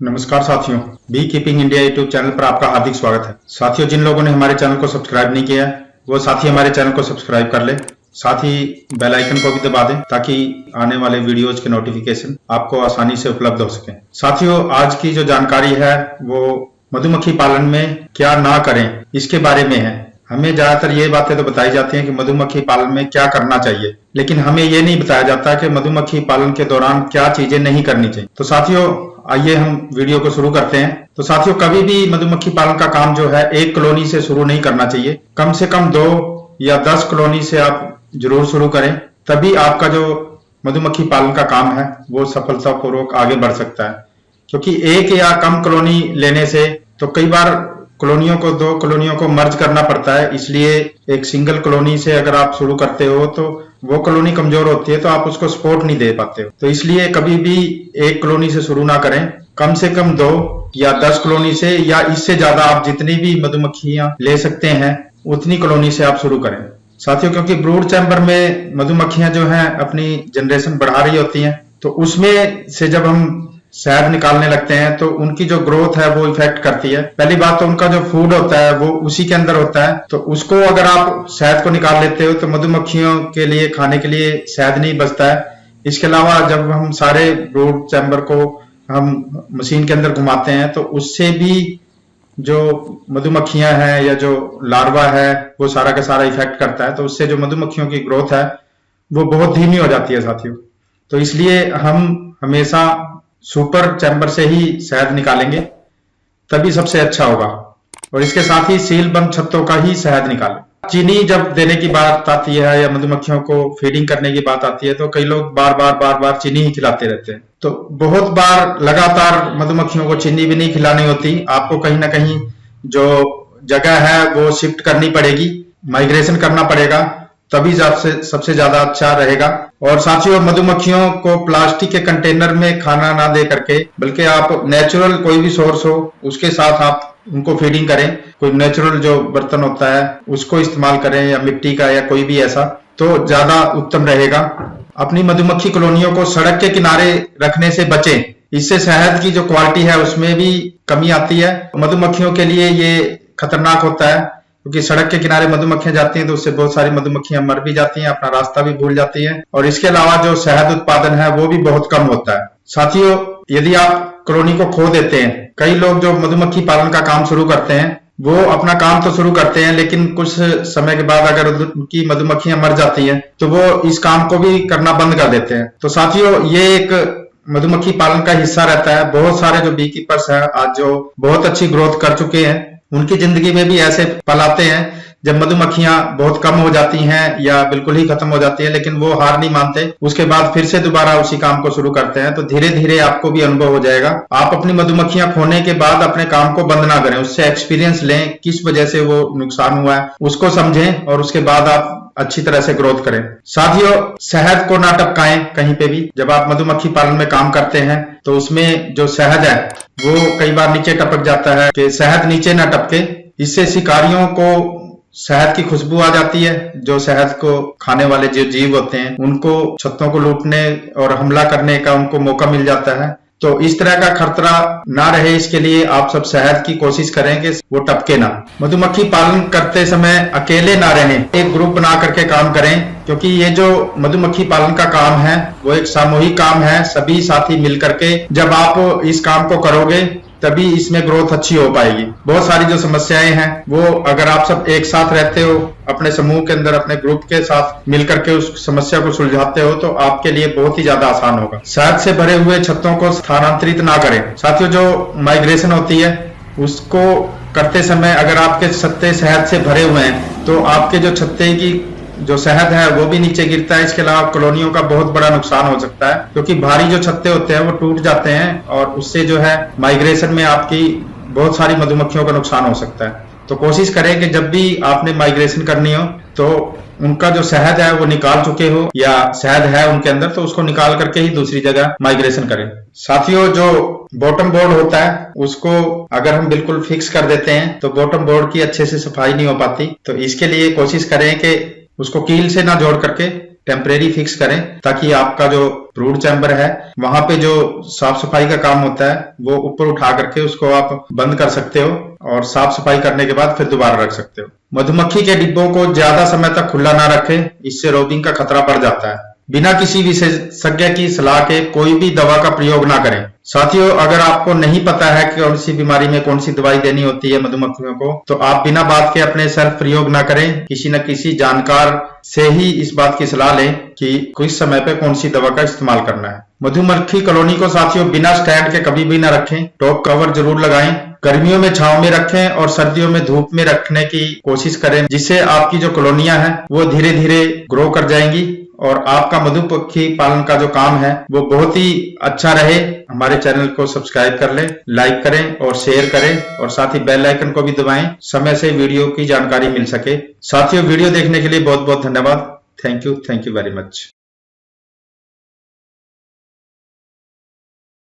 नमस्कार साथियों, be keeping India YouTube channel पर आपका हार्दिक स्वागत है। साथियों, जिन लोगों ने हमारे चैनल को सब्सक्राइब नहीं किया है वो साथी हमारे चैनल को सब्सक्राइब कर ले, साथ ही बेल आइकन को भी दबा दें ताकि आने वाले वीडियोज के नोटिफिकेशन आपको आसानी से उपलब्ध हो सके। साथियों, आज की जो जानकारी है वो मधुमक्खी पालन में क्या ना करें इसके बारे में है। हमें ज्यादातर ये बातें तो बताई जाती हैं कि मधुमक्खी पालन में क्या करना चाहिए, लेकिन हमें ये नहीं बताया जाता कि मधुमक्खी पालन के दौरान क्या चीजें नहीं करनी चाहिए। तो साथियों, आइए हम वीडियो को शुरू करते हैं। तो साथियों, कभी भी मधुमक्खी पालन का काम जो है एक कॉलोनी से शुरू नहीं करना चाहिए। कम से कम 2 या 10 कॉलोनी से आप जरूर शुरू करें, तभी आपका जो मधुमक्खी पालन का काम है वो सफलतापूर्वक आगे बढ़ सकता है। क्योंकि एक या कम कॉलोनी लेने से तो कई बार कॉलोनियों को 2 कॉलोनियों को मर्ज करना पड़ता है, इसलिए एक सिंगल कॉलोनी से अगर आप शुरू करते हो तो वो कॉलोनी कमजोर होती है तो आप उसको सपोर्ट नहीं दे पाते हो। तो इसलिए कभी भी एक कॉलोनी से शुरू ना करें, कम से कम 2 या 10 कॉलोनी से या इससे ज्यादा आप जितनी भी मधुमक्खियां ले सकते हैं उतनी कॉलोनी से आप शुरू करें। साथियों, क्योंकि ब्रूड चैम्बर में मधुमक्खियां जो हैं अपनी जनरेशन बढ़ा रही होती हैं, तो उसमें से जब हम शहद निकालने लगते हैं तो उनकी जो ग्रोथ है वो इफेक्ट करती है। पहली बात तो उनका जो फूड होता है वो उसी के अंदर होता है, तो उसको अगर आप शहद को निकाल लेते हो तो मधुमक्खियों के लिए खाने के लिए शहद नहीं बचता है। इसके अलावा जब हम सारे ब्रूड चैम्बर को हम मशीन के अंदर घुमाते हैं तो उससे भी जो मधुमक्खियां हैं या जो लार्वा है वो सारा का सारा इफेक्ट करता है, तो उससे जो मधुमक्खियों की ग्रोथ है वो बहुत धीमी हो जाती है साथियों। तो इसलिए हम हमेशा सुपर चैम्बर से ही शहद निकालेंगे, तभी सबसे अच्छा होगा। और इसके साथ ही सील बंद छत्तों का ही शहद निकालें। चीनी जब देने की बात आती है या मधुमक्खियों को फीडिंग करने की बात आती है तो कई लोग बार बार चीनी ही खिलाते रहते हैं। तो बहुत बार लगातार मधुमक्खियों को चीनी भी नहीं खिलानी होती, आपको कहीं ना कहीं जो जगह है वो शिफ्ट करनी पड़ेगी, माइग्रेशन करना पड़ेगा, तभी सबसे ज्यादा अच्छा रहेगा। और साथियों, मधुमक्खियों को प्लास्टिक के कंटेनर में खाना ना दे करके बल्कि आप नेचुरल कोई भी सोर्स हो उसके साथ आप उनको फीडिंग करें। कोई नेचुरल जो बर्तन होता है उसको इस्तेमाल करें या मिट्टी का या कोई भी ऐसा, तो ज्यादा उत्तम रहेगा। अपनी मधुमक्खी कॉलोनियों को सड़क के किनारे रखने से बचें, इससे शहद की जो क्वालिटी है उसमें भी कमी आती है। मधुमक्खियों के लिए ये खतरनाक होता है क्योंकि सड़क के किनारे मधुमक्खियां जाती हैं तो उससे बहुत सारी मधुमक्खियां मर भी जाती हैं, अपना रास्ता भी भूल जाती हैं, और इसके अलावा जो शहद उत्पादन है वो भी बहुत कम होता है। साथियों, यदि आप कॉलोनी को खो देते हैं, कई लोग जो मधुमक्खी पालन का काम शुरू करते हैं वो अपना काम तो शुरू करते हैं लेकिन कुछ समय के बाद अगर उनकी मधुमक्खियां मर जाती हैं तो वो इस काम को भी करना बंद कर देते हैं। तो साथियों, ये एक मधुमक्खी पालन का हिस्सा रहता है। बहुत सारे जो बी कीपर्स हैं आज जो बहुत अच्छी ग्रोथ कर चुके हैं, उनकी जिंदगी में भी ऐसे पल आते हैं जब मधुमक्खियां बहुत कम हो जाती हैं या बिल्कुल ही खत्म हो जाती हैं, लेकिन वो हार नहीं मानते, उसके बाद फिर से दोबारा उसी काम को शुरू करते हैं। तो धीरे धीरे आपको भी अनुभव हो जाएगा। आप अपनी मधुमक्खियां खोने के बाद अपने काम को बंद ना करें, उससे एक्सपीरियंस लें, किस वजह से वो नुकसान हुआ है उसको समझें और उसके बाद आप अच्छी तरह से ग्रोथ करें। साथियों, शहद को ना टपकाएं कहीं पे भी। जब आप मधुमक्खी पालन में काम करते हैं तो उसमें जो शहद है वो कई बार नीचे टपक जाता है, कि शहद नीचे ना टपके, इससे शिकारियों को शहद की खुशबू आ जाती है। जो शहद को खाने वाले जो जीव होते हैं उनको छत्तों को लूटने और हमला करने का उनको मौका मिल जाता है। तो इस तरह का खतरा ना रहे, इसके लिए आप सब शहद की कोशिश करें कि वो टपके ना। मधुमक्खी पालन करते समय अकेले ना रहें, एक ग्रुप बना करके काम करें, क्योंकि ये जो मधुमक्खी पालन का काम है वो एक सामूहिक काम है। सभी साथी मिल करके जब आप इस काम को करोगे तभी इसमें ग्रोथ अच्छी हो पाएगी। बहुत सारी जो समस्याएं हैं वो अगर आप सब एक साथ रहते हो, अपने समूह के अंदर अपने ग्रुप के साथ मिलकर के उस समस्या को सुलझाते हो तो आपके लिए बहुत ही ज्यादा आसान होगा। शहद से भरे हुए छत्तों को स्थानांतरित ना करें। साथियों, जो माइग्रेशन होती है उसको करते समय अगर आपके छत्ते शहद से भरे हुए हैं तो आपके जो छत्ते की जो शहद है वो भी नीचे गिरता है। इसके अलावा कॉलोनियों का बहुत बड़ा नुकसान हो सकता है, क्योंकि भारी जो छत्ते होते हैं वो टूट जाते हैं और उससे जो है माइग्रेशन में आपकी बहुत सारी मधुमक्खियों का नुकसान हो सकता है। तो कोशिश करें कि जब भी आपने माइग्रेशन करनी हो तो उनका जो शहद है वो निकाल चुके हो या शहद है उनके अंदर तो उसको निकाल करके ही दूसरी जगह माइग्रेशन करें। साथियों, जो बॉटम बोर्ड होता है उसको अगर हम बिल्कुल फिक्स कर देते हैं तो बॉटम बोर्ड की अच्छे से सफाई नहीं हो पाती। तो इसके लिए कोशिश करें कि उसको कील से ना जोड़ करके टेम्परेरी फिक्स करें, ताकि आपका जो ब्रूड चैम्बर है वहां पे जो साफ सफाई का काम होता है वो ऊपर उठा करके उसको आप बंद कर सकते हो और साफ सफाई करने के बाद फिर दोबारा रख सकते हो। मधुमक्खी के डिब्बों को ज्यादा समय तक खुला ना रखें, इससे रोगिंग का खतरा बढ़ जाता है। बिना किसी विशेषज्ञ की सलाह के कोई भी दवा का प्रयोग ना करें। साथियों, अगर आपको नहीं पता है कि कौन सी बीमारी में कौन सी दवाई देनी होती है मधुमक्खियों को, तो आप बिना बात के अपने सेल्फ प्रयोग ना करें। किसी न किसी जानकार से ही इस बात की सलाह लें कि किस समय पे कौन सी दवा का इस्तेमाल करना है। मधुमक्खी कॉलोनी को साथियों बिना स्टैंड के कभी भी ना रखें। टॉप कवर जरूर लगाएं। गर्मियों में छांव में रखें और सर्दियों में धूप में रखने की कोशिश करें, जिससे आपकी जो कॉलोनियां हैं वो धीरे धीरे ग्रो कर जाएंगी और आपका मधुमक्खी पालन का जो काम है वो बहुत ही अच्छा रहे। हमारे चैनल को सब्सक्राइब कर लें, लाइक करें और शेयर करें और साथ ही बेल आइकन को भी दबाएं, समय से वीडियो की जानकारी मिल सके। साथियों, वीडियो देखने के लिए बहुत बहुत धन्यवाद। Thank you very much.